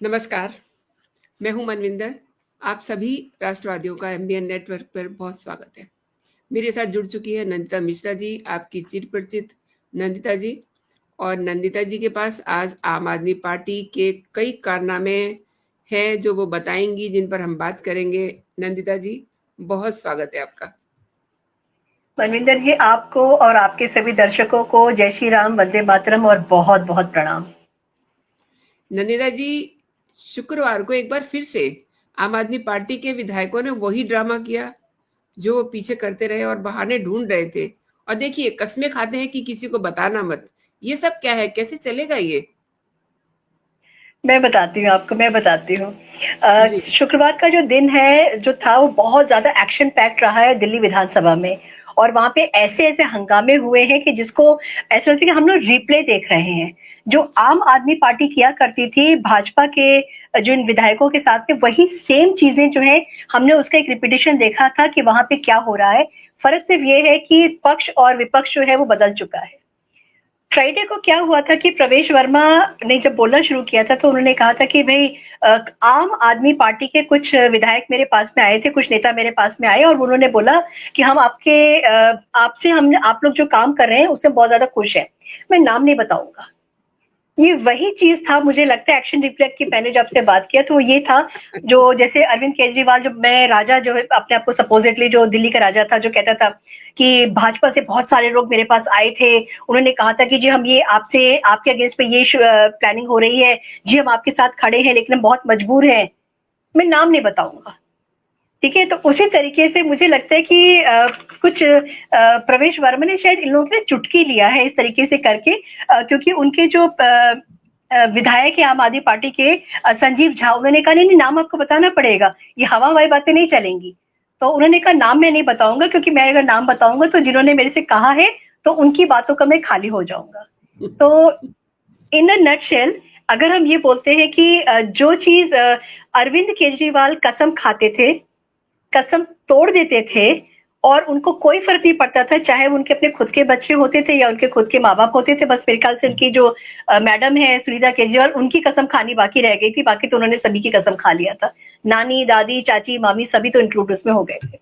नमस्कार, मैं हूं मनविंदर। आप सभी राष्ट्रवादियों का एमबीएन नेटवर्क पर बहुत स्वागत है। मेरे साथ जुड़ चुकी है नंदिता मिश्रा जी, आपकी चिरपरिचित नंदिता जी। और नंदिता जी के पास आज आम आदमी पार्टी के कई कारनामे हैं जो वो बताएंगी, जिन पर हम बात करेंगे। नंदिता जी, बहुत स्वागत है आपका। मनविंदर जी, आपको और आपके सभी दर्शकों को जय श्री राम, वंदे मातरम और बहुत बहुत प्रणाम। नंदिता जी, शुक्रवार को एक बार फिर से आम आदमी पार्टी के विधायकों ने वही ड्रामा किया जो वो पीछे करते रहे और बहाने ढूंढ रहे थे। और देखिए, कस्में खाते हैं कि किसी को बताना मत। ये सब क्या है, कैसे चलेगा ये? मैं बताती हूँ आपको, मैं बताती हूँ। जी। शुक्रवार का जो दिन है जो था वो बहुत ज्यादा एक्शन पैक्ड रहा है दिल्ली विधानसभा में। और वहां पे ऐसे ऐसे हंगामे हुए हैं कि जिसको ऐसा लगता है कि हम लोग रिप्ले देख रहे हैं। जो आम आदमी पार्टी किया करती थी भाजपा के जो इन विधायकों के साथ में, वही सेम चीजें जो है हमने उसका एक रिपीटिशन देखा था कि वहां पे क्या हो रहा है। फर्क सिर्फ ये है कि पक्ष और विपक्ष जो है वो बदल चुका है। फ्राइडे को क्या हुआ था कि प्रवेश वर्मा ने जब बोलना शुरू किया था तो उन्होंने कहा था कि भाई आम आदमी पार्टी के कुछ विधायक मेरे पास में आए थे, कुछ नेता मेरे पास में आए और उन्होंने बोला कि हम आपसे हम आप लोग जो काम कर रहे हैं उससे बहुत ज्यादा खुश हैं। मैं नाम नहीं बताऊंगा। ये वही चीज था, मुझे लगता है एक्शन रिफ्लेक्ट की मैंने जब से बात किया तो वो ये था। जो जैसे अरविंद केजरीवाल, जो मैं राजा जो है अपने आप को सपोजिटली जो दिल्ली का राजा था, जो कहता था कि भाजपा से बहुत सारे लोग मेरे पास आए थे, उन्होंने कहा था कि जी हम ये आपसे आपके अगेंस्ट पे ये प्लानिंग हो रही है, जी हम आपके साथ खड़े हैं लेकिन हम बहुत मजबूर हैं। मैं नाम नहीं बताऊंगा, ठीक है। तो उसी तरीके से मुझे लगता है कि कुछ प्रवेश वर्मा ने शायद इन लोगों ने चुटकी लिया है इस तरीके से करके, क्योंकि उनके जो विधायक है आम आदमी पार्टी के संजीव झा, उन्होंने कहा नहीं नहीं नाम आपको बताना पड़ेगा, ये हवा हवाई बातें नहीं चलेंगी। तो उन्होंने कहा नाम मैं नहीं बताऊंगा, क्योंकि मैं अगर नाम बताऊंगा तो जिन्होंने मेरे से कहा है तो उनकी बातों का मैं खाली हो जाऊंगा। तो इन अ नटशेल अगर हम ये बोलते हैं कि जो चीज अरविंद केजरीवाल कसम खाते थे, कसम तोड़ देते थे और उनको कोई फर्क नहीं पड़ता था, चाहे उनके अपने खुद के बच्चे होते थे या उनके खुद के माँ बाप होते थे। बस मेरे ख्याल से उनकी जो मैडम है सुनीता केजरीवाल, उनकी कसम खानी बाकी रह गई थी, बाकी तो उन्होंने सभी की कसम खा लिया था। नानी दादी चाची मामी सभी तो इंक्लूड उसमें हो गए थे।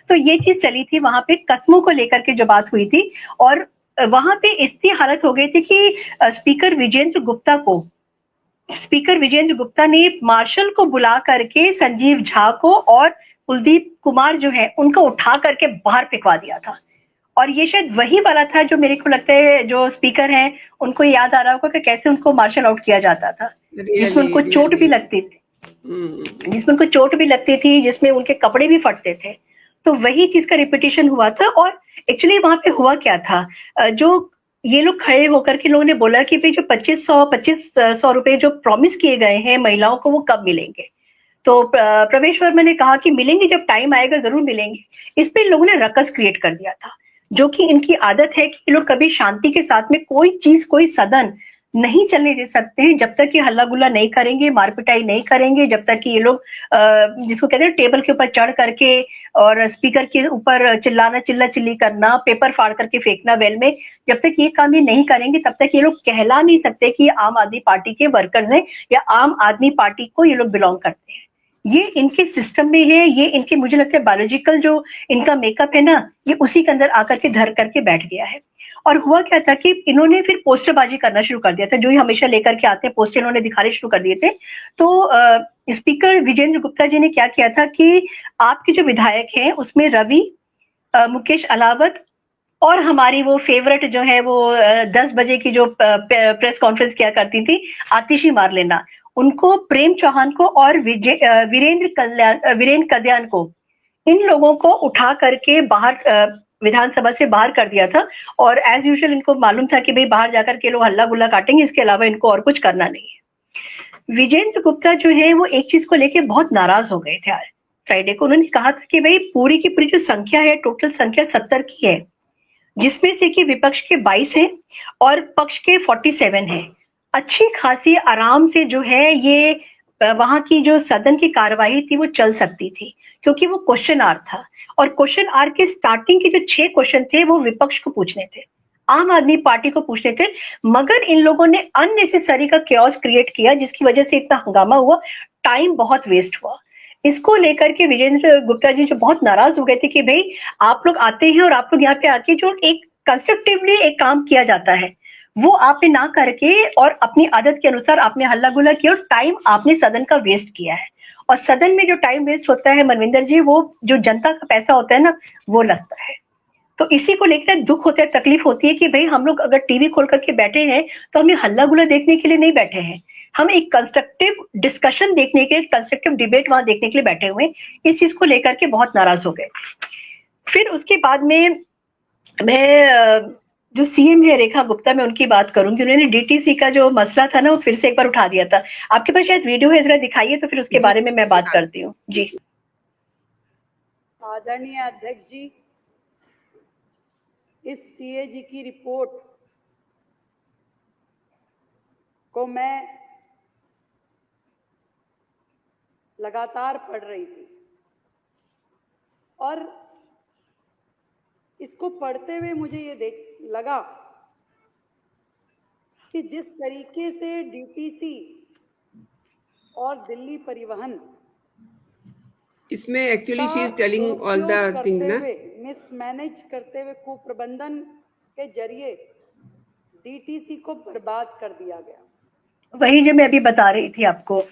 तो ये चीज चली थी वहां पे, कस्मों को लेकर के जो बात हुई थी। और वहां पे इतनी हालत हो गई थी कि स्पीकर विजेंद्र गुप्ता ने मार्शल को बुला करके संजीव झा को और कुलदीप कुमार जो है उनको उठा करके बाहर फेंकवा दिया था। और ये शायद वही वाला था जो मेरे को लगता है जो स्पीकर हैं उनको याद आ रहा होगा कि कैसे उनको मार्शल आउट किया जाता था, जिसमें रियली उनको चोट रियली। भी लगती थी, जिसमें उनके कपड़े भी फटते थे। तो वही चीज का रिपीटिशन हुआ था। और एक्चुअली वहां पे हुआ क्या था, जो ये लोग खड़े होकर के लोगों ने बोला कि भाई जो 2500 रुपए जो प्रॉमिस किए गए हैं महिलाओं को वो कब मिलेंगे। तो प्रवेश वर्मा ने कहा कि मिलेंगे, जब टाइम आएगा जरूर मिलेंगे। इस पे इन लोगों ने रकस क्रिएट कर दिया था, जो कि इनकी आदत है कि ये लोग कभी शांति के साथ में कोई चीज कोई सदन नहीं चलने दे सकते हैं जब तक ये हल्ला गुल्ला नहीं करेंगे, मारपिटाई नहीं करेंगे, जब तक कि ये लोग जिसको कहते हैं टेबल के ऊपर चढ़ करके और स्पीकर के ऊपर चिल्लाना, चिल्ला चिल्ली करना, पेपर फाड़ करके फेंकना वेल में, जब तक ये काम ये नहीं करेंगे तब तक ये लोग कहला नहीं सकते कि आम आदमी पार्टी के वर्कर्स हैं या आम आदमी पार्टी को ये लोग बिलोंग करते हैं। ये इनके सिस्टम में है, ये इनके मुझे लगता है बायोलॉजिकल जो इनका मेकअप है ना, ये उसी के अंदर आकर के धर करके बैठ गया है। और हुआ क्या था कि इन्होंने फिर पोस्टरबाजी करना शुरू कर दिया था, जो ही हमेशा लेकर के आते हैं पोस्टर इन्होंने दिखाने शुरू कर दिए थे। तो स्पीकर विजेंद्र गुप्ता जी ने क्या किया था कि आपके जो विधायक हैं उसमें रवि, मुकेश अलावत और हमारी वो फेवरेट जो है वो 10 बजे की जो प्रेस कॉन्फ्रेंस किया करती थी आतिशी मार लेना, उनको, प्रेम चौहान को और वीरेंद्र कल्याण को, इन लोगों को उठा करके बाहर विधानसभा से बाहर कर दिया था। और एज यूजुअल इनको मालूम था कि भाई बाहर जाकर के लोग हल्ला गुल्ला काटेंगे, इसके अलावा इनको और कुछ करना नहीं है। विजेंद्र गुप्ता जो है वो एक चीज को लेके बहुत नाराज हो गए थे आज फ्राइडे को। उन्होंने कहा था कि भाई पूरी की पूरी जो संख्या है, टोटल संख्या 70 की है, जिसमें से कि विपक्ष के 22 हैं और पक्ष के 47 हैं। अच्छी खासी आराम से जो है ये वहां की जो सदन की कार्यवाही थी वो चल सकती थी, क्योंकि वो क्वेश्चन आवर था। और क्वेश्चन आवर के स्टार्टिंग के जो 6 क्वेश्चन थे वो विपक्ष को पूछने थे, आम आदमी पार्टी को पूछने थे, मगर इन लोगों ने अननेसेसरी का क्योस क्रिएट किया जिसकी वजह से इतना हंगामा हुआ, टाइम बहुत वेस्ट हुआ। इसको लेकर के विजेंद्र गुप्ता जी जो बहुत नाराज हो गए थे कि भाई आप लोग आते हैं और आप लोग यहाँ पे आके जो एक कंस्ट्रक्टिवली एक काम किया जाता है वो आपने ना करके और अपनी आदत के अनुसार आपने हल्ला गुल्ला किया और टाइम आपने सदन का वेस्ट किया है। और सदन में जो टाइम वेस्ट होता है मनविंदर जी, वो जो जनता का पैसा होता है ना, वो लगता है। तो इसी को लेकर दुख होता है, तकलीफ होती है कि भाई हम लोग अगर टीवी खोल करके बैठे हैं तो हमें हल्ला गुल्ला देखने के लिए नहीं बैठे हैं, हम एक कंस्ट्रक्टिव डिस्कशन देखने के लिए, कंस्ट्रक्टिव डिबेट वहां देखने के लिए बैठे हुए हैं। इस चीज को लेकर के बहुत नाराज हो गए। फिर उसके बाद में मैं जो सीएम है रेखा गुप्ता, मैं उनकी बात करूंगी। उन्होंने डीटीसी का जो मसला था ना वो फिर से एक बार उठा दिया था। आपके पास शायद वीडियो है, जरा दिखाइए तो फिर उसके बारे में मैं बात करती हूँ। जी आदरणीय अध्यक्ष जी, इस सीएजी की रिपोर्ट को मैं लगातार पढ़ रही थी और इसको पढ़ते हुए मुझे ये लगा कि जिस तरीके से डीटीसी और दिल्ली परिवहन इसमें actually she is telling all the thing ना, मिसमैनेज करते हुए कुप्रबंधन के जरिए डीटीसी को बर्बाद कर दिया गया। वही जो मैं अभी बता रही थी आपको।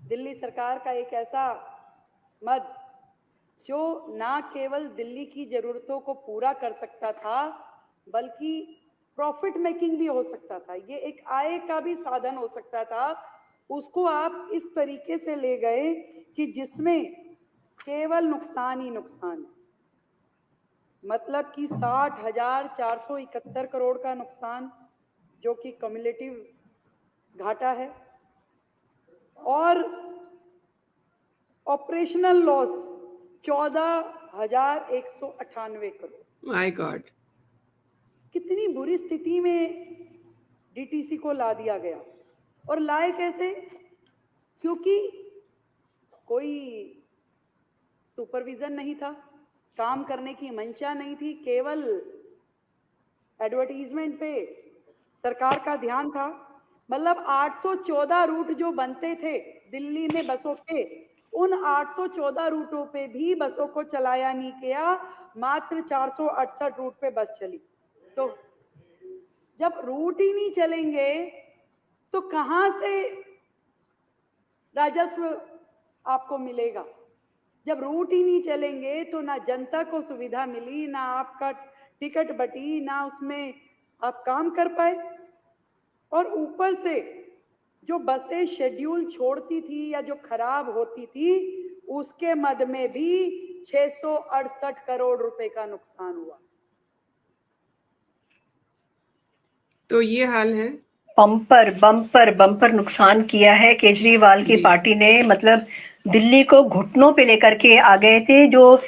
दिल्ली सरकार का एक ऐसा मद जो ना केवल दिल्ली की जरूरतों को पूरा कर सकता था बल्कि प्रॉफिट मेकिंग भी हो सकता था, ये एक आय का भी साधन हो सकता था, उसको आप इस तरीके से ले गए कि जिसमें केवल नुकसान ही नुकसान है। मतलब कि 60,471 करोड़ का नुकसान जो कि कम्युलेटिव घाटा है और operational loss 14,198 crore. My God, कितनी बुरी स्थिति में डीटीसी को ला दिया गया। और लाए कैसे? क्योंकि कोई सुपरविजन नहीं था, काम करने की मंशा नहीं थी, केवल एडवर्टीजमेंट पे सरकार का ध्यान था। मतलब 814 रूट जो बनते थे दिल्ली में बसों के, उन 814 रूटों पे भी बसों को चलाया नहीं गया, मात्र 468 रूट पे बस चली। तो जब रूट ही नहीं चलेंगे तो कहां से राजस्व आपको मिलेगा? जब रूट ही नहीं चलेंगे तो ना जनता को सुविधा मिली, ना आपका टिकट बटी, ना उसमें आप काम कर पाए। और ऊपर से जो बसें शेड्यूल छोड़ती थी या जो खराब होती थी उसके मद में भी 668 करोड़ रुपए का नुकसान हुआ। तो ये हाल है। बम्पर बम्पर बम्पर नुकसान किया है केजरीवाल की पार्टी ने। मतलब दिल्ली को घुटनों पे लेकर के आ गए थे। जो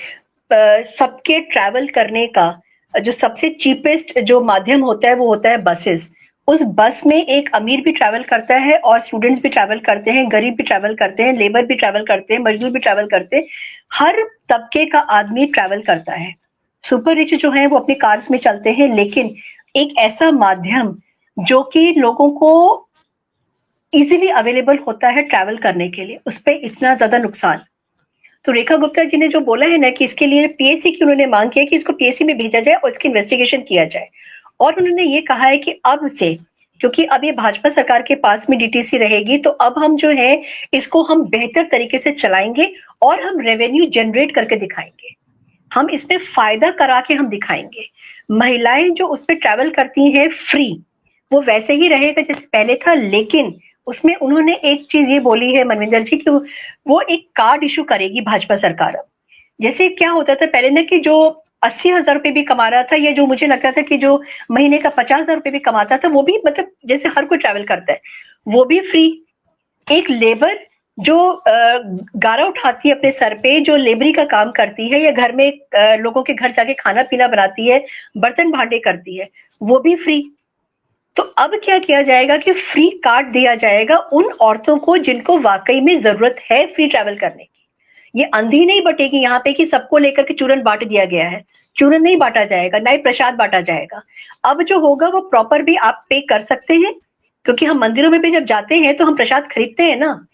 सबके ट्रैवल करने का जो सबसे चीपेस्ट जो माध्यम होता है वो होता है बसेस। उस बस में एक अमीर भी ट्रैवल करता है और स्टूडेंट्स भी ट्रैवल करते हैं, गरीब भी ट्रैवल करते हैं, लेबर भी ट्रैवल करते हैं, मजदूर भी ट्रैवल करते हैं, हर तबके का आदमी ट्रैवल करता है। सुपर रिच जो है वो अपनी कार्स में चलते हैं, लेकिन एक ऐसा माध्यम जो कि लोगों को इजीली अवेलेबल होता है ट्रैवल करने के लिए, उस पर इतना ज्यादा नुकसान। तो रेखा गुप्ता जी ने जो बोला है ना कि इसके लिए पीएससी की उन्होंने मांग किया कि इसको पीएससी में भेजा जाए और इसकी इन्वेस्टिगेशन किया जाए। और उन्होंने ये कहा है कि अब से, क्योंकि अब ये भाजपा सरकार के पास में डीटीसी रहेगी, तो अब हम जो है इसको हम बेहतर तरीके से चलाएंगे और हम रेवेन्यू जनरेट करके दिखाएंगे, हम इसमें फायदा करा के हम दिखाएंगे। महिलाएं जो उस पर ट्रैवल करती हैं फ्री, वो वैसे ही रहेगा जैसे पहले था, लेकिन उसमें उन्होंने एक चीज ये बोली है मनविंदर जी कि वो एक कार्ड इशू करेगी भाजपा सरकार। जैसे क्या होता था पहले ना कि जो 80,000 रुपए भी कमा रहा था, या जो मुझे लगता था कि जो महीने का 50,000 रुपए भी कमाता था, वो भी मतलब जैसे हर कोई ट्रैवल करता है वो भी फ्री। एक लेबर जो गारा उठाती है अपने सर पे, जो लेबरी का काम करती है या घर में लोगों के घर जाके खाना पीना बनाती है, बर्तन भांडे करती है, वो भी फ्री। तो अब क्या किया जाएगा कि फ्री कार्ड दिया जाएगा उन औरतों को जिनको वाकई में जरूरत है फ्री ट्रैवल करने की। ये अंधी नहीं बटेगी यहाँ पे कि सबको लेकर के चूरन बांट दिया गया है। चूरन नहीं बांटा जाएगा, ना ही प्रसाद बांटा जाएगा। अब जो होगा वो प्रॉपर भी आप पे कर सकते हैं, क्योंकि हम मंदिरों में भी जब जाते हैं तो हम प्रसाद खरीदते हैं ना,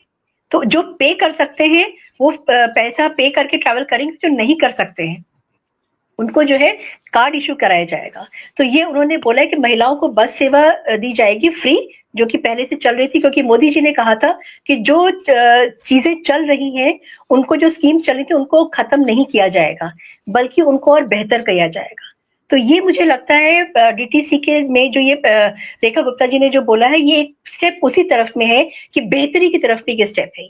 तो जो पे कर सकते हैं वो पैसा पे करके ट्रैवल करेंगे, जो नहीं कर सकते हैं उनको जो है कार्ड इशू कराया जाएगा। तो ये उन्होंने बोला है कि महिलाओं को बस सेवा दी जाएगी फ्री, जो कि पहले से चल रही थी, क्योंकि मोदी जी ने कहा था कि जो चीजें चल रही हैं उनको, जो स्कीम चल रही थी उनको खत्म नहीं किया जाएगा, बल्कि उनको और बेहतर किया जाएगा। तो ये मुझे लगता है डीटीसी के में जो ये रेखा गुप्ता जी ने जो बोला है, ये एक स्टेप उसी तरफ में है कि बेहतरी की तरफ भी ये स्टेप है।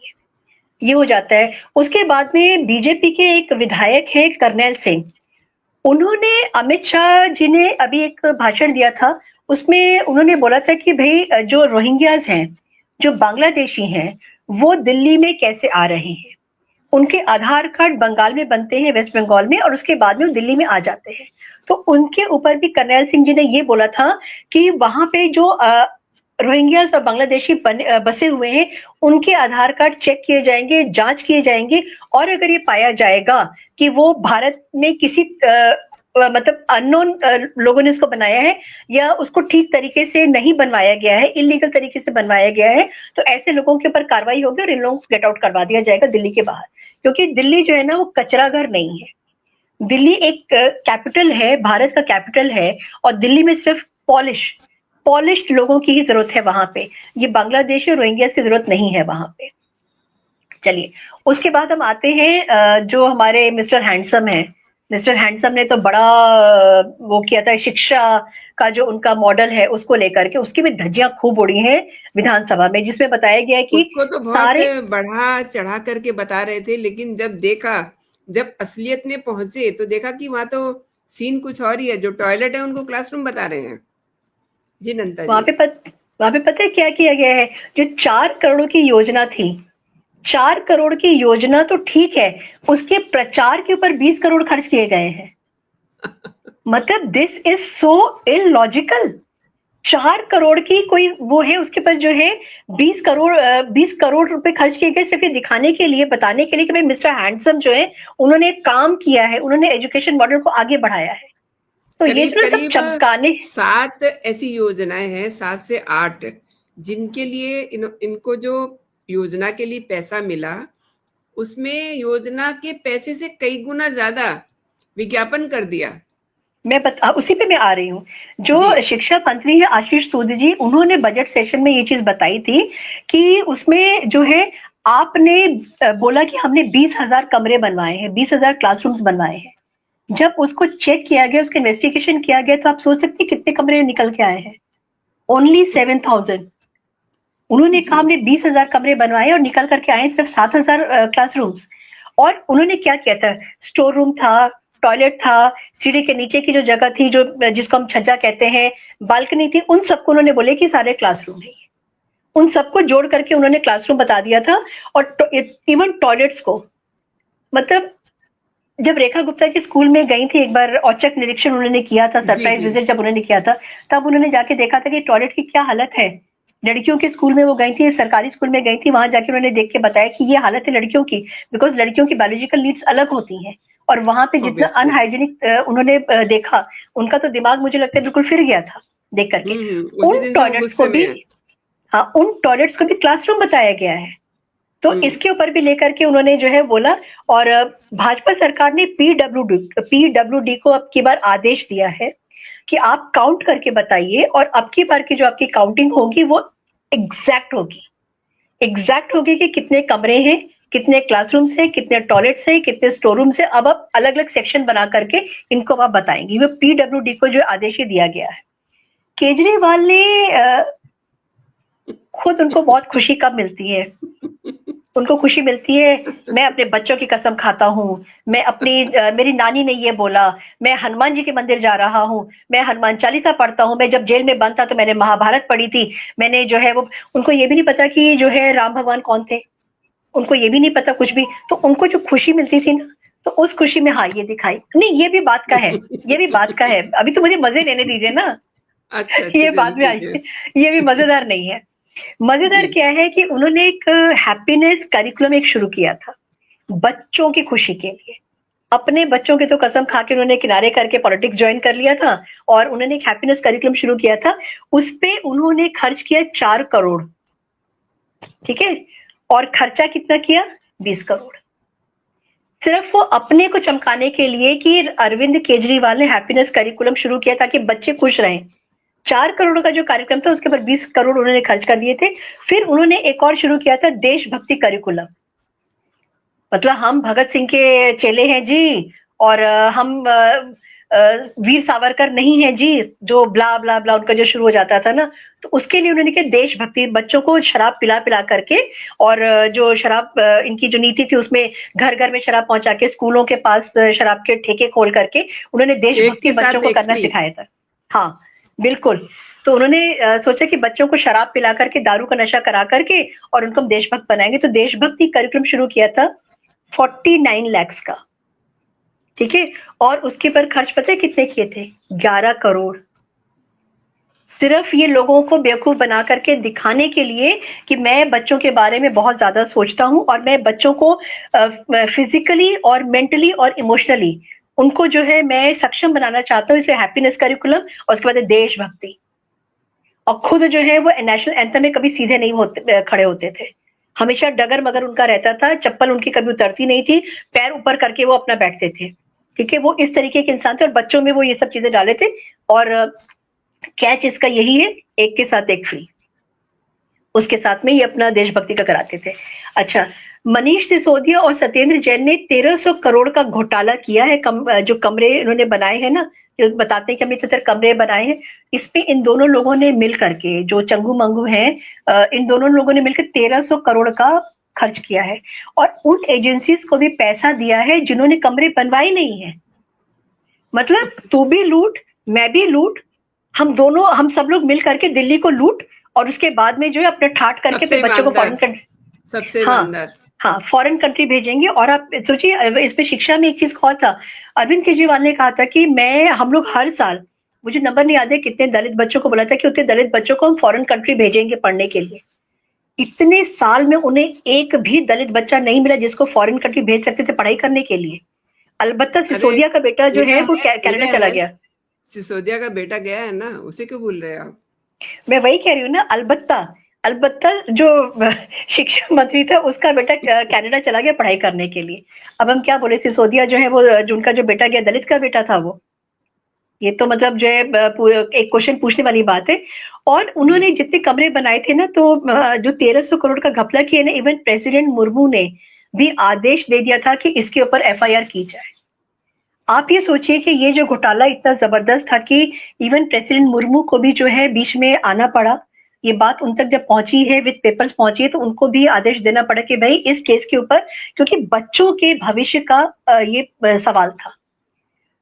ये हो जाता है। उसके बाद में बीजेपी के एक विधायक है करनैल सिंह, उन्होंने, अमित शाह जी ने अभी एक भाषण दिया था, उसमें उन्होंने बोला था कि भाई जो रोहिंग्याज हैं, जो बांग्लादेशी हैं, वो दिल्ली में कैसे आ रहे हैं, उनके आधार कार्ड बंगाल में बनते हैं, वेस्ट बंगाल में, और उसके बाद में वो दिल्ली में आ जाते हैं। तो उनके ऊपर भी करनैल सिंह जी ने ये बोला था कि वहां पे जो रोहिंग्याज और बांग्लादेशी बसे हुए हैं, उनके आधार कार्ड चेक किए जाएंगे, जांच किए जाएंगे, और अगर ये पाया जाएगा कि वो भारत में किसी मतलब अननोन लोगों ने उसको बनाया है या उसको ठीक तरीके से नहीं बनवाया गया है, इलीगल तरीके से बनवाया गया है, तो ऐसे लोगों के ऊपर कार्रवाई होगी और इन लोगों को गेट आउट करवा दिया जाएगा दिल्ली के बाहर। क्योंकि दिल्ली जो है ना, वो कचरा घर नहीं है। दिल्ली एक कैपिटल है, भारत का कैपिटल है, और दिल्ली में सिर्फ पॉलिश्ड लोगों की ही जरूरत है वहां पे। ये बांग्लादेश और रोहिंग्यास की जरूरत नहीं है वहां पे। चलिए, उसके बाद हम आते हैं जो हमारे मिस्टर हैंडसम है। मिस्टर हैंडसम ने तो बड़ा वो किया था, शिक्षा का जो उनका मॉडल है उसको लेकर के, उसकी भी धज्जियां खूब उड़ी हैं विधानसभा में, जिसमें बताया गया है कि उसको तो बहुत बढ़ा चढ़ा करके बता रहे थे, लेकिन जब असलियत में पहुंचे तो देखा कि वहां तो सीन कुछ और ही है। जो टॉयलेट है उनको क्लासरूम बता रहे हैं। जी नंदा जी, वहां पे पता है क्या किया गया है? जो 4 करोड़ की योजना थी, 4 करोड़ की योजना तो ठीक है, उसके प्रचार के ऊपर 20 करोड़ खर्च किए गए हैं। मतलब this is so illogical. 4 crore की कोई वो है, उसके पास जो है 20 करोड़ रुपए खर्च किए गए, सिर्फ ये दिखाने के लिए, बताने के लिए कि भाई मिस्टर हैंडसम जो है उन्होंने काम किया है, उन्होंने एजुकेशन मॉडल को आगे बढ़ाया है। तो ये जो सब चमकाने 7 ऐसी योजनाएं हैं, 7 से 8, जिनके लिए इनको जो योजना के लिए पैसा मिला, उसमें योजना के पैसे से कई गुना ज्यादा विज्ञापन कर दिया। उसी पे मैं आ रही हूँ। जो शिक्षा मंत्री है आशीष सूद जी, उन्होंने बजट सेशन में ये चीज बताई थी कि उसमें जो है आपने बोला कि हमने 20,000 कमरे बनवाए हैं, 20,000 क्लासरूम्स बनवाए हैं। जब उसको चेक किया गया, उसका इन्वेस्टिगेशन किया गया, तो आप सोच सकते हैं कितने कमरे निकल के आए हैं? ओनली 7,000। उन्होंने कहा हमने 20,000 कमरे बनवाए और निकल करके आए सिर्फ 7,000 क्लासरूम्स। और उन्होंने क्या किया था? स्टोर रूम था, टॉयलेट था, सीढ़ी के नीचे की जो जगह थी, जो जिसको हम छज्जा कहते हैं, बालकनी थी, उन सबको उन्होंने बोले कि सारे क्लासरूम है। उन सबको जोड़ करके उन्होंने क्लासरूम बता दिया था। और इवन टॉयलेट्स को, मतलब जब रेखा गुप्ता के स्कूल में गई थी एक बार, औचक निरीक्षण उन्होंने किया था, सरप्राइज विजिट जब उन्होंने किया था, तब उन्होंने जाके देखा था कि टॉयलेट की क्या हालत है। लड़कियों के स्कूल में वो गई थी, सरकारी स्कूल में गई थी, वहां जाके उन्होंने देख के बताया कि ये हालत है लड़कियों की, बिकॉज लड़कियों की बायोलॉजिकल नीड्स अलग होती हैं। और वहां पे जितना अनहाइजीनिक उन्होंने देखा, उनका तो दिमाग मुझे लगता है बिल्कुल फिर गया था देख करके। उन टॉयलेट्स को भी, हाँ, उन टॉयलेट्स को भी क्लासरूम बताया गया है। तो इसके ऊपर भी लेकर के उन्होंने जो है बोला। और भाजपा सरकार ने पीडब्ल्यूडी को अब की बार आदेश दिया है कि आप काउंट करके बताइए, और अब की बार की जो आपकी काउंटिंग होगी वो एग्जैक्ट होगी कि कितने कमरे हैं, कितने क्लासरूम्स हैं, कितने टॉयलेट्स हैं, कितने स्टोर रूम्स हैं। अब आप अलग अलग सेक्शन बना करके इनको आप बताएंगे। वो पीडब्ल्यूडी को जो आदेश दिया गया है। केजरीवाल ने खुद, उनको बहुत खुशी कब मिलती है? उनको खुशी मिलती है, मैं अपने बच्चों की कसम खाता हूँ, मैं मेरी नानी ने ये बोला, मैं हनुमान जी के मंदिर जा रहा हूँ, मैं हनुमान चालीसा पढ़ता हूँ, मैं जब जेल में बंद था तो मैंने महाभारत पढ़ी थी, मैंने जो है वो, उनको ये भी नहीं पता कि जो है राम भगवान कौन थे, उनको ये भी नहीं पता कुछ भी। तो उनको जो खुशी मिलती थी ना, तो उस खुशी में हाँ ये दिखाई नहीं, ये भी बात का है, ये भी बात का है। अभी तो मुझे मजे लेने दीजिए ना। अच्छा, ये बाद में आई, ये भी मजेदार नहीं है। मजेदार क्या है कि उन्होंने एक हैप्पीनेस करिकुलम एक शुरू किया था बच्चों की खुशी के लिए। अपने बच्चों के तो कसम खा के उन्होंने किनारे करके पॉलिटिक्स ज्वाइन कर लिया था और उन्होंने एक हैप्पीनेस करिकुलम शुरू किया था, उस पे उन्होंने खर्च किया 4 करोड़, ठीक है, और खर्चा कितना किया, 20 करोड़, सिर्फ वो अपने को चमकाने के लिए कि अरविंद केजरीवाल ने हैप्पीनेस करिकुलम शुरू किया ताकि बच्चे खुश रहें। 4 करोड़ का जो कार्यक्रम था उसके ऊपर 20 करोड़ उन्होंने खर्च कर दिए थे। फिर उन्होंने एक और शुरू किया था देशभक्ति करिकुलम, मतलब हम भगत सिंह के चेले हैं जी, और हम वीर सावरकर नहीं है जी, जो ब्ला ब्ला ब्ला उनका जो शुरू हो जाता था ना, तो उसके लिए उन्होंने क्या देशभक्ति, बच्चों को शराब पिला पिला करके, और जो शराब इनकी जो नीति थी उसमें घर घर में शराब पहुंचा के, स्कूलों के पास शराब के ठेके खोल करके उन्होंने देशभक्ति बच्चों को करना सिखाया था। हाँ बिल्कुल, तो उन्होंने सोचा कि बच्चों को शराब पिला करके, दारू का नशा करा करके और उनको हम देशभक्त बनाएंगे, तो देशभक्ति कार्यक्रम शुरू किया था 49 lakhs का, ठीक है, और उसके पर खर्च पता है कितने किए थे, 11 करोड़, सिर्फ ये लोगों को बेवकूफ बना करके दिखाने के लिए कि मैं बच्चों के बारे में बहुत ज्यादा सोचता हूं और मैं बच्चों को फिजिकली और मेंटली और इमोशनली उनको जो है मैं सक्षम बनाना चाहता हूँ, इसलिए हैप्पीनेस करिकुलम और उसके बाद देशभक्ति, और खुद जो है वो नेशनल एंथम में कभी सीधे नहीं खड़े होते थे, हमेशा डगर मगर उनका रहता था, चप्पल उनकी कभी उतरती नहीं थी, पैर ऊपर करके वो अपना बैठते थे, ठीक है, वो इस तरीके के इंसान थे, और बच्चों में वो ये सब चीजें डाले थे। और कैच इसका यही है, एक के साथ एक फ्री, उसके साथ में ये अपना देशभक्ति का कराते थे। अच्छा, मनीष सिसोदिया और सत्येंद्र जैन ने 1300 करोड़ का घोटाला किया है, जो कमरे इन्होंने बनाए हैं ना, जो बताते हैं कि हमने इतने कमरे बनाए हैं, इसमें इन दोनों लोगों ने मिल करके, जो चंगू मंगू हैं, इन दोनों लोगों ने मिलकर 1300 करोड़ का खर्च किया है, और उन एजेंसीज को भी पैसा दिया है जिन्होंने कमरे बनवाए नहीं है। मतलब तू भी लूट, मैं भी लूट, हम सब लोग मिल करके दिल्ली को लूट, और उसके बाद में जो है अपने ठाट करके अपने बच्चों को फॉरेन कंट्री, सबसे हाँ फॉरेन कंट्री भेजेंगे। और आप सोचिए, इसमें शिक्षा में एक चीज और था, अरविंद केजरीवाल ने कहा था कि हम लोग हर साल, मुझे नंबर नहीं याद है कितने दलित बच्चों को बोला था कि उतने दलित बच्चों को हम फॉरेन कंट्री भेजेंगे पढ़ने के लिए। इतने साल में उन्हें एक भी दलित बच्चा नहीं मिला जिसको फॉरेन कंट्री भेज सकते थे पढ़ाई करने के लिए। अलबत्ता सिसोदिया का बेटा जो है वो कनाडा चला गया। सिसोदिया का बेटा गया है ना, उसे क्यों भूल रहे हैं आप? मैं वही कह रही हूँ ना, अलबत्ता जो शिक्षा मंत्री था उसका बेटा कनाडा चला गया पढ़ाई करने के लिए। अब हम क्या बोले, सिसोदिया जो है वो, जो उनका जो बेटा गया दलित का बेटा था वो, ये तो मतलब जो है एक क्वेश्चन पूछने वाली बात है। और उन्होंने जितने कमरे बनाए थे ना, तो जो 1300 करोड़ का घपला किया ना, इवन प्रेसिडेंट मुर्मू ने भी आदेश दे दिया था कि इसके ऊपर FIR की जाए। आप ये सोचिए कि ये जो घोटाला इतना जबरदस्त था कि इवन प्रेसिडेंट मुर्मू को भी जो है बीच में आना पड़ा। ये बात उन तक जब पहुंची है, विद पेपर्स पहुंची है, तो उनको भी आदेश देना पड़ा कि भाई इस केस के ऊपर, क्योंकि बच्चों के भविष्य का ये सवाल था।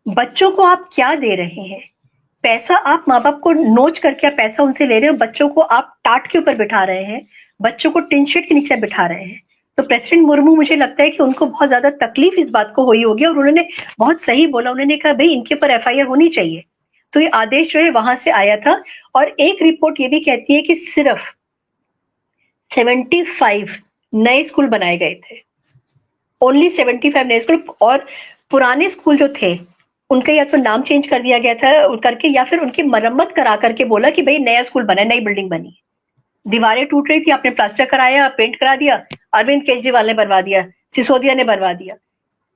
बच्चों को आप क्या दे रहे हैं? पैसा आप माँ बाप को नोच करके आप पैसा उनसे ले रहे हो, बच्चों को आप टाट के ऊपर बिठा रहे हैं, बच्चों को टिन शेड के नीचे बिठा रहे हैं। तो प्रेसिडेंट मुर्मू, मुझे लगता है कि उनको बहुत ज्यादा तकलीफ इस बात को हुई होगी, और उन्होंने बहुत सही बोला, उन्होंने कहा भाई इनके ऊपर FIR होनी चाहिए। तो ये आदेश जो है वहां से आया था। और एक रिपोर्ट ये भी कहती है कि सिर्फ 75 नए स्कूल बनाए गए थे, ओनली 75 नए स्कूल, और पुराने स्कूल जो थे उनका या तो नाम चेंज कर दिया गया था करके, या फिर उनकी मरम्मत करा करके बोला कि भाई नया स्कूल बना, नई बिल्डिंग बनी, दीवारें टूट रही थी, आपने प्लास्टर कराया, पेंट करा दिया, अरविंद केजरीवाल ने बनवा दिया, सिसोदिया ने बनवा दिया।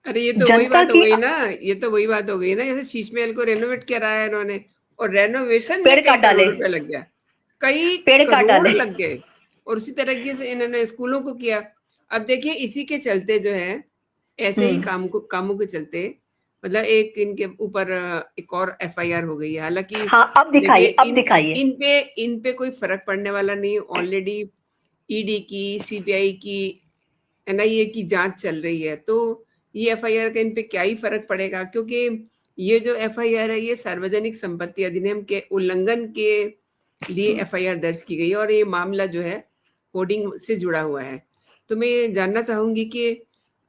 अरे ये तो वही बात हो गई ना, ये तो वही बात हो गई ना, जैसे शीश महल को रेनोवेट कराया इन्होंने, और रेनोवेशन में कई करोड़ रुपए लग गया, कई करोड़ लग गए, और उसी तरीके से इन्होंने स्कूलों को किया। अब देखिए इसी के चलते जो है, ऐसे ही कामों के चलते, मतलब एक इनके ऊपर एक और FIR हो गई है। हालांकि हाँ, अब दिखाइए इन पे कोई फर्क पड़ने वाला नहीं। ऑलरेडी ED की, CBI की, NIA की जांच चल रही है, तो ये FIR का इन पे क्या ही फर्क पड़ेगा, क्योंकि ये जो FIR है ये सार्वजनिक संपत्ति अधिनियम के उल्लंघन के लिए FIR दर्ज की गई है, और ये मामला जो है होर्डिंग से जुड़ा हुआ है। तो मैं जानना चाहूंगी कि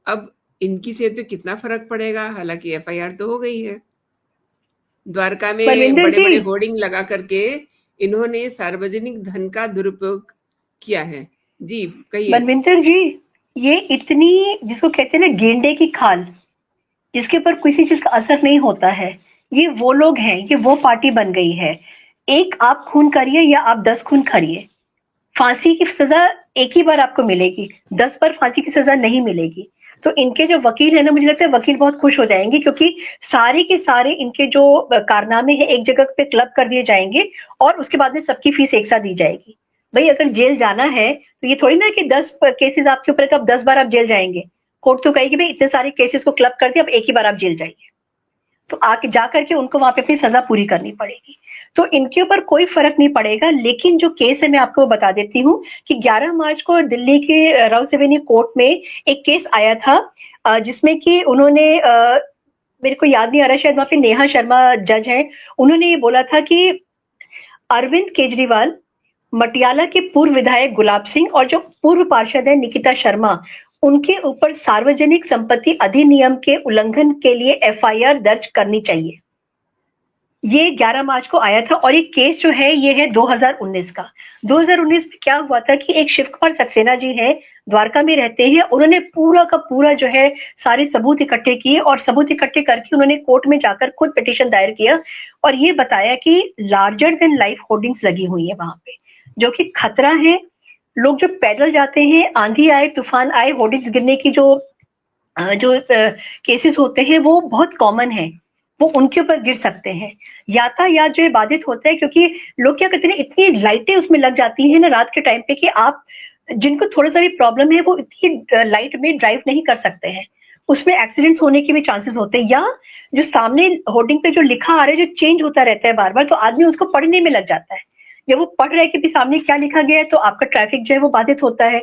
अब इनकी सेहत पे कितना फर्क पड़ेगा। हालांकि FIR तो हो गई है, द्वारका में बड़े होर्डिंग लगा करके इन्होंने सार्वजनिक धन का दुरुपयोग किया है। जी कहिए। मनविंदर जी, ये इतनी, जिसको कहते हैं ना गेंडे की खाल, जिसके ऊपर किसी चीज का असर नहीं होता है, ये वो लोग हैं, ये वो पार्टी बन गई है। एक आप खून करिए या आप 10 खून करिए, फांसी की सजा एक ही बार आपको मिलेगी, 10 बार फांसी की सजा नहीं मिलेगी। तो इनके जो वकील है ना, मुझे लगता है वकील बहुत खुश हो जाएंगे, क्योंकि सारे के सारे इनके जो कारनामे हैं एक जगह पे क्लब कर दिए जाएंगे और उसके बाद में सबकी फीस एक साथ दी जाएगी। भाई अगर जेल जाना है तो ये थोड़ी ना कि 10 केसेस आपके ऊपर तो अब 10 बार आप जेल जाएंगे। कोर्ट तो कहेगी भाई इतने सारे केसेस को क्लब कर दिया, अब एक ही बार आप जेल जाइए। तो आके जा करके उनको वहां पे अपनी सजा पूरी करनी पड़ेगी। तो इनके ऊपर कोई फर्क नहीं पड़ेगा। लेकिन जो केस है मैं आपको बता देती हूँ कि 11 मार्च को दिल्ली के राउस एवेन्यू कोर्ट में एक केस आया था, जिसमें कि उन्होंने मेरे को याद नहीं आ रहा, शायद वहां पे नेहा शर्मा जज है, उन्होंने ये बोला था कि अरविंद केजरीवाल, मटियाला के पूर्व विधायक गुलाब सिंह और जो पूर्व पार्षद है निकिता शर्मा, उनके ऊपर सार्वजनिक संपत्ति अधिनियम के उल्लंघन के लिए एफआईआर दर्ज करनी चाहिए। ये 11 मार्च को आया था और ये केस जो है ये है 2019 का। 2019 में क्या हुआ था कि एक शिव कुमार सक्सेना जी है, द्वारका में रहते हैं, उन्होंने पूरा का पूरा जो है सारे सबूत इकट्ठे किए और सबूत इकट्ठे करके उन्होंने कोर्ट में जाकर खुद पिटीशन दायर किया और ये बताया कि लार्जर देन लाइफ होर्डिंग्स लगी हुई है वहां पे, जो कि खतरा है। लोग जो पैदल जाते हैं, आंधी आए तूफान आए, होर्डिंग्स गिरने की जो केसेस होते हैं वो बहुत कॉमन है, वो उनके ऊपर गिर सकते हैं। यातायात जो है बाधित होता है, क्योंकि लोग क्या करते हैं, इतनी लाइटें उसमें लग जाती है ना रात के टाइम पे कि आप जिनको थोड़ा सा भी प्रॉब्लम है वो इतनी लाइट में ड्राइव नहीं कर सकते हैं, उसमें एक्सीडेंट्स होने के भी चांसेस होते हैं। या जो सामने होर्डिंग पे जो लिखा आ रहा है जो चेंज होता रहता है बार बार, तो आदमी उसको पढ़ने में लग जाता है। जब वो पढ़ रहे कि भी सामने क्या लिखा गया है तो आपका ट्रैफिक जो है वो बाधित होता है।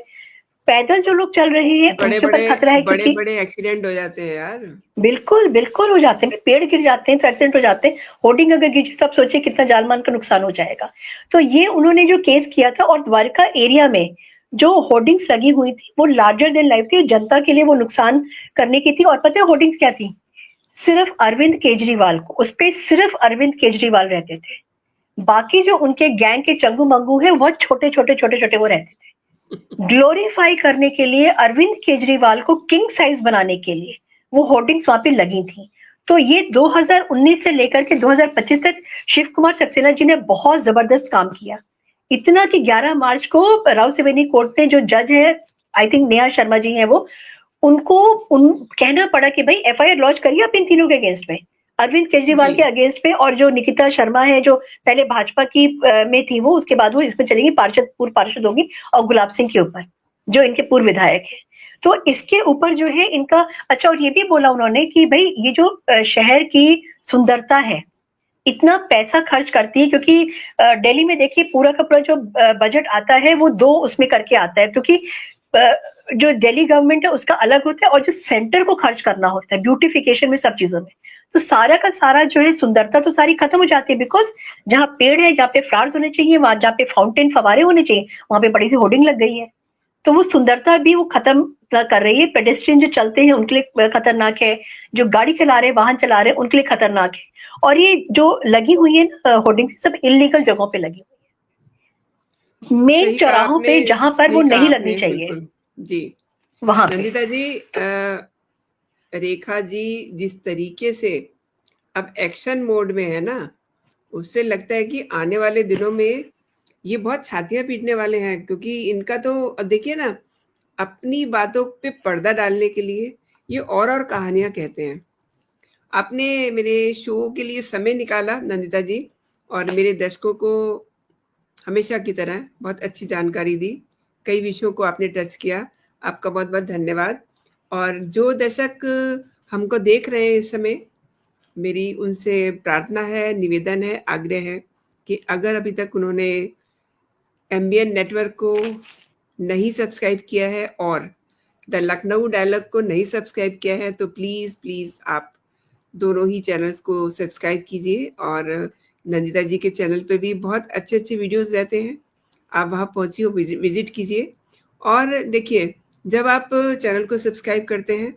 पैदल जो लोग चल रहे हैं बड़े उनके ऊपर खतरा है, बड़े क्योंकि बड़े एक्सीडेंट हो जाते हैं यार। बिल्कुल बिल्कुल हो जाते हैं, पेड़ गिर जाते हैं तो एक्सीडेंट हो जाते हैं। होर्डिंग अगर गिर तो आप सोचिए कितना जान मान का नुकसान हो जाएगा। तो ये उन्होंने जो केस किया था, और द्वारका एरिया में जो होर्डिंग्स लगी हुई थी वो लार्जर देन लाइफ थी, जनता के लिए वो नुकसान करने की थी। और पता है होर्डिंग्स क्या थी? सिर्फ अरविंद केजरीवाल को, उस पर सिर्फ अरविंद केजरीवाल रहते थे, बाकी जो उनके गैंग के चंगू मंगू है वो छोटे छोटे छोटे छोटे वो रहते थे। ग्लोरीफाई करने के लिए, अरविंद केजरीवाल को किंग साइज बनाने के लिए वो होर्डिंग्स वहां पे लगी थी। तो ये 2019 से लेकर के 2025 तक शिव कुमार सक्सेना जी ने बहुत जबरदस्त काम किया, इतना कि 11 मार्च को राउस एवेन्यू कोर्ट में जो जज है, आई थिंक नेहा शर्मा जी हैं, वो उनको कहना पड़ा कि भाई एफआईआर लॉन्च करिए आप इन तीनों के अगेंस्ट में, अरविंद केजरीवाल के अगेंस्ट में, और जो निकिता शर्मा है जो पहले भाजपा की में थी वो, उसके बाद वो इसमें चलेंगी, पूर्व पार्षद होगी, और गुलाब सिंह के ऊपर जो इनके पूर्व विधायक है। तो इसके ऊपर जो है इनका अच्छा। और ये भी बोला उन्होंने कि भाई ये जो शहर की सुंदरता है इतना पैसा खर्च करती है, क्योंकि दिल्ली में देखिए पूरा का पूरा जो बजट आता है वो 2 उसमें करके आता है, क्योंकि जो दिल्ली गवर्नमेंट है उसका अलग होता है और जो सेंटर को खर्च करना होता है ब्यूटिफिकेशन में, सब चीजों में, तो सारा का सारा जो है सुंदरता तो सारी खत्म हो जाती है। बिकॉज जहाँ पेड़ है, जहाँ पे फ्लावर्स होने चाहिए, वहां जहाँ पे फाउंटेन फवारे होने चाहिए, वहां पे बड़ी सी होर्डिंग लग गई है, तो वो सुंदरता भी वो खत्म कर रही है। पेडेस्ट्रियन जो चलते हैं उनके लिए खतरनाक है, जो गाड़ी चला रहे, वाहन चला रहे, उनके लिए खतरनाक है। और ये जो लगी हुई है ना होर्डिंग, सब इलीगल जगहों पे लगी हुई है, मेन चौराहों पे जहां पर वो नहीं लगनी चाहिए जी। वहां पे। नंदिता जी, रेखा जी जिस तरीके से अब एक्शन मोड में है ना, उससे लगता है कि आने वाले दिनों में ये बहुत छातियां पीटने वाले हैं, क्योंकि इनका तो देखिए ना, अपनी बातों पे पर्दा डालने के लिए ये और कहानियां कहते हैं। आपने मेरे शो के लिए समय निकाला नंदिता जी, और मेरे दर्शकों को हमेशा की तरह बहुत अच्छी जानकारी दी, कई विषयों को आपने टच किया, आपका बहुत बहुत धन्यवाद। और जो दर्शक हमको देख रहे हैं इस समय, मेरी उनसे प्रार्थना है, निवेदन है, आग्रह है कि अगर अभी तक उन्होंने एमबीएन नेटवर्क को नहीं सब्सक्राइब किया है और द लखनऊ डायलॉग को नहीं सब्सक्राइब किया है, तो प्लीज़ प्लीज़ आप दोनों ही चैनल्स को सब्सक्राइब कीजिए। और नंदिता जी के चैनल पे भी बहुत अच्छे अच्छे वीडियोस रहते हैं, आप वहाँ पहुँचिए, विजिट कीजिए। और देखिए, जब आप चैनल को सब्सक्राइब करते हैं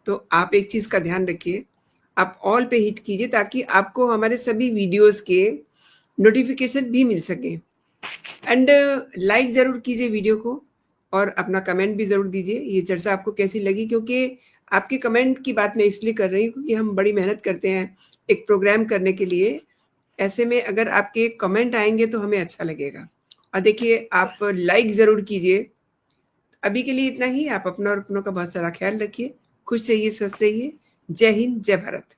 तो आप एक चीज़ का ध्यान रखिए, आप ऑल पे हिट कीजिए ताकि आपको हमारे सभी वीडियोस के नोटिफिकेशन भी मिल सके। एंड लाइक ज़रूर कीजिए वीडियो को, और अपना कमेंट भी ज़रूर दीजिए ये चर्चा आपको कैसी लगी, क्योंकि आपके कमेंट की बात मैं इसलिए कर रही हूँ क्योंकि हम बड़ी मेहनत करते हैं एक प्रोग्राम करने के लिए। ऐसे में अगर आपके कमेंट आएंगे तो हमें अच्छा लगेगा। और देखिए, आप लाइक जरूर कीजिए। अभी के लिए इतना ही। आप अपना और अपनों का बहुत सारा ख्याल रखिए। खुश रहिए, स्वस्थ रहिए। जय हिंद, जय भारत।